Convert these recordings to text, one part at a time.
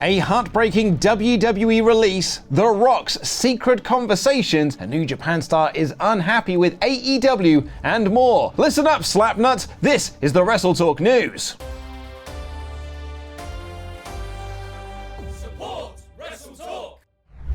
A heartbreaking WWE release, The Rock's secret conversations, a New Japan star is unhappy with AEW, and more. Listen up, Slapnuts, this is the WrestleTalk News.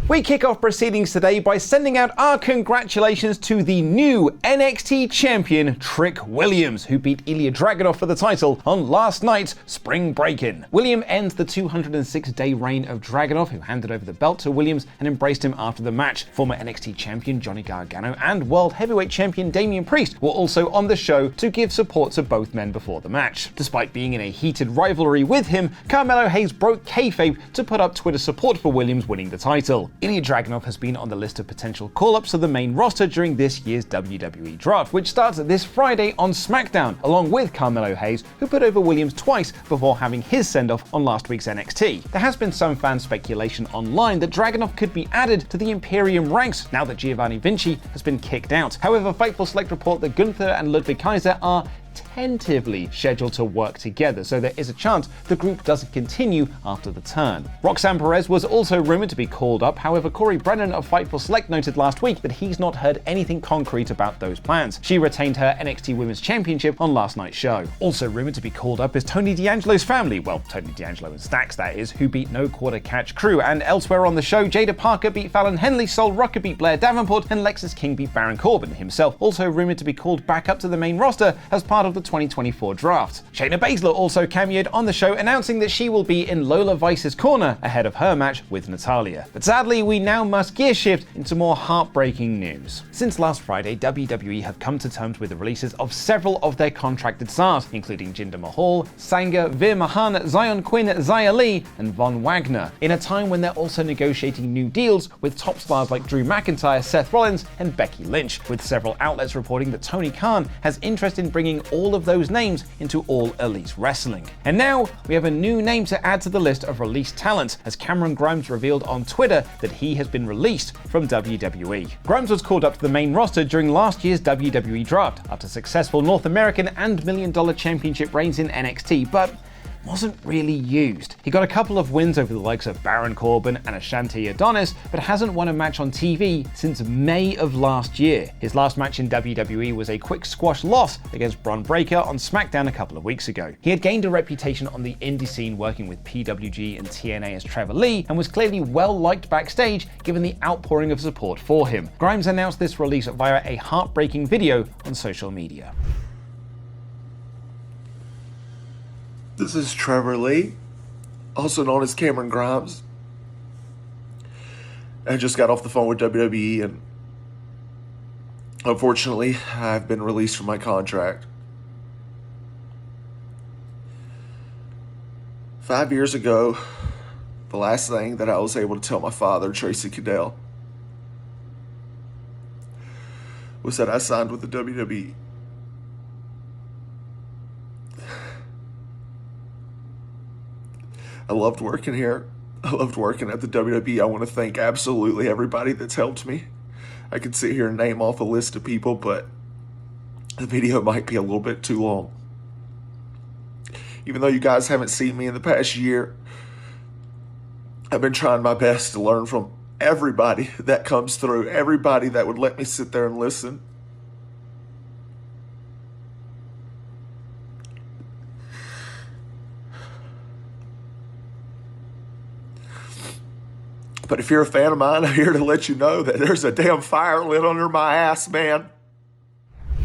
We kick off proceedings today by sending out our congratulations to the new NXT champion, Trick Williams, who beat Ilya Dragunov for the title on last night's Spring Break-In. William ends the 206-day reign of Dragunov, who handed over the belt to Williams and embraced him after the match. Former NXT champion Johnny Gargano and World Heavyweight champion Damian Priest were also on the show to give support to both men before the match. Despite being in a heated rivalry with him, Carmelo Hayes broke kayfabe to put up Twitter support for Williams winning the title. Ilya Dragunov has been on the list of potential call-ups to the main roster during this year's WWE draft, which starts this Friday on SmackDown, along with Carmelo Hayes, who put over Williams twice before having his send-off on last week's NXT. There has been some fan speculation online that Dragunov could be added to the Imperium ranks now that Giovanni Vinci has been kicked out. However, Fightful Select report that Gunther and Ludwig Kaiser are tentatively scheduled to work together, so there is a chance the group doesn't continue after the turn. Roxanne Perez was also rumored to be called up, however Corey Brennan of Fightful Select noted last week that he's not heard anything concrete about those plans. She retained her NXT Women's Championship on last night's show. Also rumored to be called up is Tony D'Angelo's family, well, Tony D'Angelo and Stacks that is, who beat No Quarter Catch Crew, and elsewhere on the show, Jada Parker beat Fallon Henley, Sol Rucker beat Blair Davenport, and Lexis King beat Baron Corbin, himself also rumored to be called back up to the main roster as part of the 2024 draft. Shayna Baszler also cameoed on the show, announcing that she will be in Lola Vice's corner ahead of her match with Natalya. But sadly, we now must gear shift into more heartbreaking news. Since last Friday, WWE have come to terms with the releases of several of their contracted stars, including Jinder Mahal, Sanga, Veer Mahan, Zion Quinn, Xia Li, and Von Wagner, in a time when they're also negotiating new deals with top stars like Drew McIntyre, Seth Rollins, and Becky Lynch, with several outlets reporting that Tony Khan has interest in bringing all of those names into All Elite Wrestling. And now we have a new name to add to the list of released talent, as Cameron Grimes revealed on Twitter that he has been released from WWE. Grimes was called up to the main roster during last year's WWE draft after successful North American and $1 Million Championship reigns in NXT, but wasn't really used. He got a couple of wins over the likes of Baron Corbin and Ashanti Adonis, but hasn't won a match on TV since May of last year. His last match in WWE was a quick squash loss against Bron Breakker on SmackDown a couple of weeks ago. He had gained a reputation on the indie scene working with PWG and TNA as Trevor Lee, and was clearly well liked backstage given the outpouring of support for him. Grimes announced this release via a heartbreaking video on social media. This is Trevor Lee, also known as Cameron Grimes. I just got off the phone with WWE, and unfortunately, I've been released from my contract. 5 years ago, the last thing that I was able to tell my father, Tracy Cadell, was that I signed with the WWE. I loved working here. I loved working at the WWE. I want to thank absolutely everybody that's helped me. I could sit here and name off a list of people, but the video might be a little bit too long. Even though you guys haven't seen me in the past year, I've been trying my best to learn from everybody that comes through, everybody that would let me sit there and listen. But if you're a fan of mine, I'm here to let you know that there's a damn fire lit under my ass, man.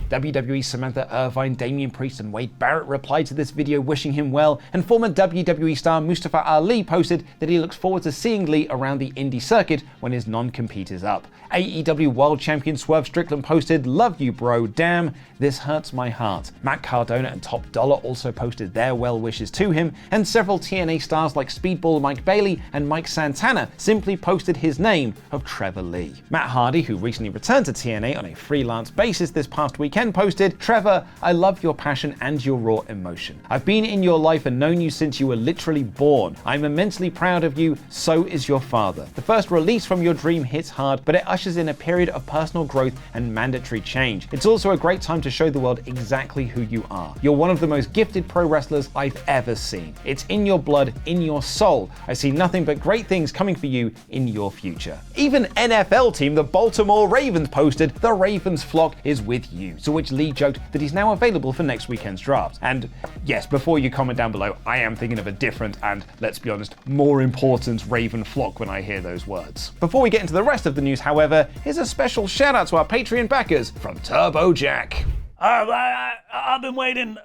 WWE Samantha Irvine, Damian Priest, and Wade Barrett replied to this video wishing him well, and former WWE star Mustafa Ali posted that he looks forward to seeing Lee around the indie circuit when his non-compete is up. AEW World Champion Swerve Strickland posted, "Love you bro, damn, this hurts my heart." Matt Cardona and Top Dollar also posted their well wishes to him, and several TNA stars like Speedball Mike Bailey and Mike Santana simply posted his name of Trevor Lee. Matt Hardy, who recently returned to TNA on a freelance basis this past weekend, Ken posted, "Trevor, I love your passion and your raw emotion. I've been in your life and known you since you were literally born. I'm immensely proud of you, so is your father. The first release from your dream hits hard, but it ushers in a period of personal growth and mandatory change. It's also a great time to show the world exactly who you are. You're one of the most gifted pro wrestlers I've ever seen. It's in your blood, in your soul. I see nothing but great things coming for you in your future." Even NFL team, the Baltimore Ravens, posted, "The Ravens flock is with you," to which Lee joked that he's now available for next weekend's draft. And yes, before you comment down below, I am thinking of a different and, let's be honest, more important Raven flock when I hear those words. Before we get into the rest of the news, however, here's a special shout out to our Patreon backers from Turbo Jack. I've been waiting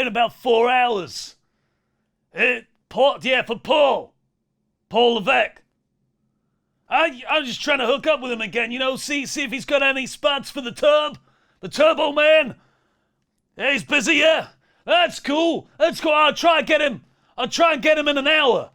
about 4 hours. For Paul Levesque. I'm just trying to hook up with him again, see if he's got any spots for the Turbo Man. Yeah, he's busy, yeah. That's cool. I'll try and get him in an hour.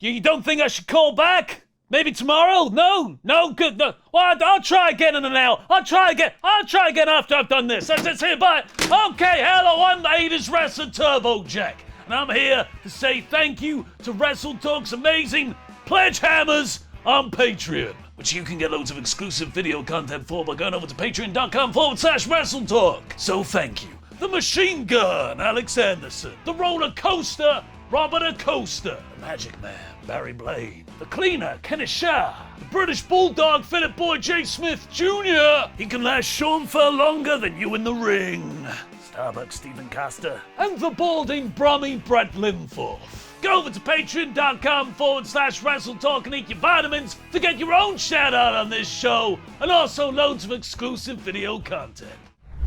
You don't think I should call back? Maybe tomorrow? No, good. No. Well, I'll try again in an hour. I'll try again after I've done this. That's it, bye. Okay, hello, I'm the 80s wrestler Turbo Jack. And I'm here to say thank you to WrestleTalk's amazing Pledge Hammers on Patreon, which you can get loads of exclusive video content for by going over to patreon.com/WrestleTalk. So thank you. The Machine Gun, Alex Anderson. The Roller Coaster, Robert Acosta. The Magic Man, Barry Blade. The Cleaner, Kenneth Shah. The British Bulldog, Philip Boy J. Smith Jr. He can last Sean Fur longer than you in the ring. Starbucks, Stephen Costa. And the Balding Brummy, Brett Linforth. Go over to patreon.com/WrestleTalk and eat your vitamins to get your own shout out on this show, and also loads of exclusive video content.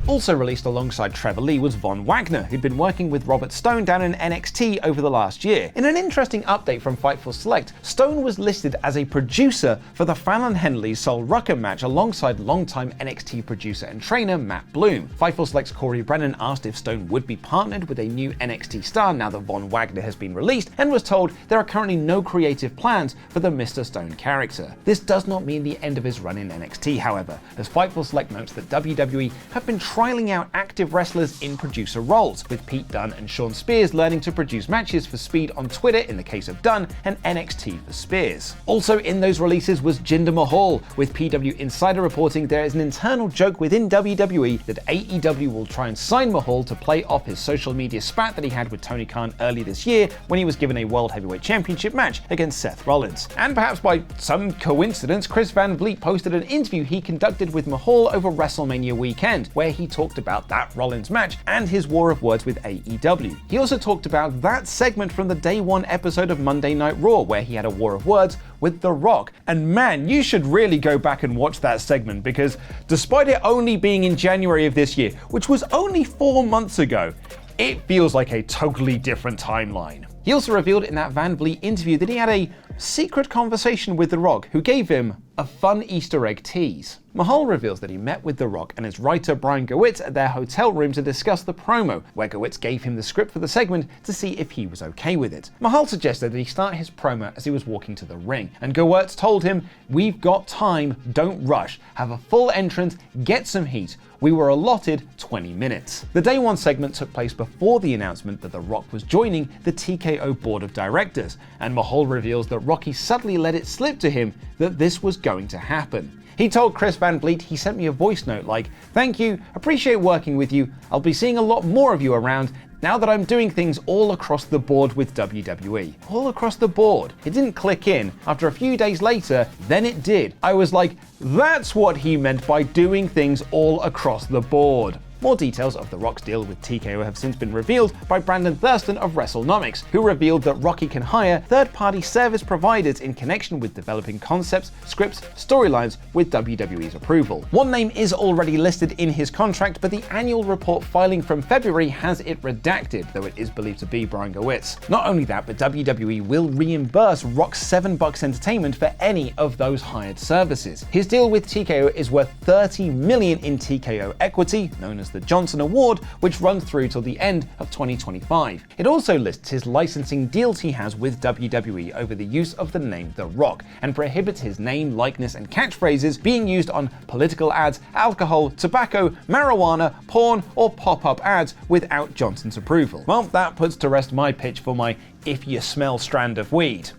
Also released alongside Trevor Lee was Von Wagner, who'd been working with Robert Stone down in NXT over the last year. In an interesting update from Fightful Select, Stone was listed as a producer for the Fallon Henley Sol Rucker match alongside longtime NXT producer and trainer Matt Bloom. Fightful Select's Corey Brennan asked if Stone would be partnered with a new NXT star now that Von Wagner has been released, and was told there are currently no creative plans for the Mr. Stone character. This does not mean the end of his run in NXT, however, as Fightful Select notes that WWE have been trialing out active wrestlers in producer roles, with Pete Dunne and Sean Spears learning to produce matches for Speed on Twitter in the case of Dunne, and NXT for Spears. Also in those releases was Jinder Mahal, with PW Insider reporting there is an internal joke within WWE that AEW will try and sign Mahal to play off his social media spat that he had with Tony Khan early this year when he was given a World Heavyweight Championship match against Seth Rollins. And perhaps by some coincidence, Chris Van Vliet posted an interview he conducted with Mahal over WrestleMania weekend, where he talked about that Rollins match and his war of words with AEW. He also talked about that segment from the Day 1 episode of Monday Night Raw, where he had a war of words with The Rock. And man, you should really go back and watch that segment, because despite it only being in January of this year, which was only 4 months ago, it feels like a totally different timeline. He also revealed in that Van Vliet interview that he had a secret conversation with The Rock, who gave him a fun Easter egg tease. Mahal reveals that he met with The Rock and his writer Brian Gewitz at their hotel room to discuss the promo, where Gewitz gave him the script for the segment to see if he was okay with it. Mahal suggested that he start his promo as he was walking to the ring, and Gewitz told him, "We've got time, don't rush, have a full entrance, get some heat. We were allotted 20 minutes. The Day 1 segment took place before the announcement that The Rock was joining the TKO board of directors, and Mahal reveals that Rocky subtly let it slip to him that this was going to happen. He told Chris Van Vliet he sent me a voice note like, "Thank you, appreciate working with you, I'll be seeing a lot more of you around now that I'm doing things all across the board with WWE." All across the board. It didn't click in. After a few days later, then it did. I was like, that's what he meant by doing things all across the board. More details of The Rock's deal with TKO have since been revealed by Brandon Thurston of WrestleNomics, who revealed that Rocky can hire third-party service providers in connection with developing concepts, scripts, storylines with WWE's approval. One name is already listed in his contract, but the annual report filing from February has it redacted, though it is believed to be Brian Gewitz. Not only that, but WWE will reimburse Rock's $7 entertainment for any of those hired services. His deal with TKO is worth $30 million in TKO equity, known as as the Johnson Award, which runs through till the end of 2025. It also lists his licensing deals he has with WWE over the use of the name The Rock, and prohibits his name, likeness, and catchphrases being used on political ads, alcohol, tobacco, marijuana, porn, or pop-up ads without Johnson's approval. Well, that puts to rest my pitch for my "if you smell strand of weed,"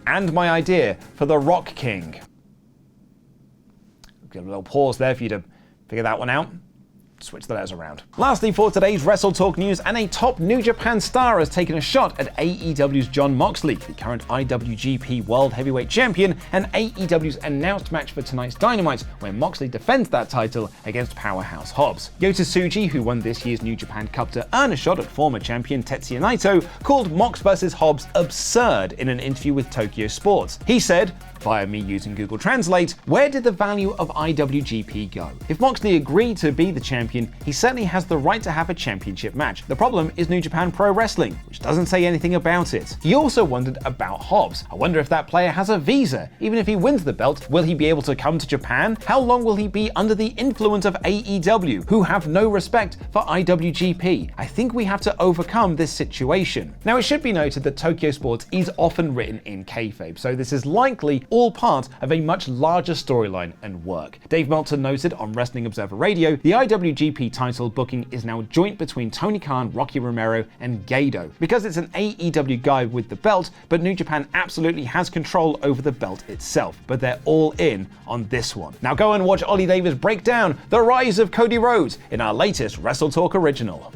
and my idea for the Rock King. Give a little pause there for you to figure that one out. Switch the letters around. Lastly, for today's WrestleTalk news, and a top New Japan star has taken a shot at AEW's Jon Moxley, the current IWGP World Heavyweight Champion, and AEW's announced match for tonight's Dynamite, where Moxley defends that title against Powerhouse Hobbs. Yota Tsuji, who won this year's New Japan Cup to earn a shot at former champion Tetsuya Naito, called Mox vs. Hobbs absurd in an interview with Tokyo Sports. He said, via me using Google Translate, "Where did the value of IWGP go? If Moxley agreed to be the champion, he certainly has the right to have a championship match. The problem is New Japan Pro Wrestling, which doesn't say anything about it." He also wondered about Hobbs. "I wonder if that player has a visa. Even if he wins the belt, will he be able to come to Japan? How long will he be under the influence of AEW, who have no respect for IWGP? I think we have to overcome this situation." Now, it should be noted that Tokyo Sports is often written in kayfabe, so this is likely all part of a much larger storyline and work. Dave Meltzer noted on Wrestling Observer Radio, the IWGP title booking is now joint between Tony Khan, Rocky Romero, and Gedo. Because it's an AEW guy with the belt, but New Japan absolutely has control over the belt itself. But they're all in on this one. Now go and watch Ollie Davis break down the rise of Cody Rhodes in our latest WrestleTalk original.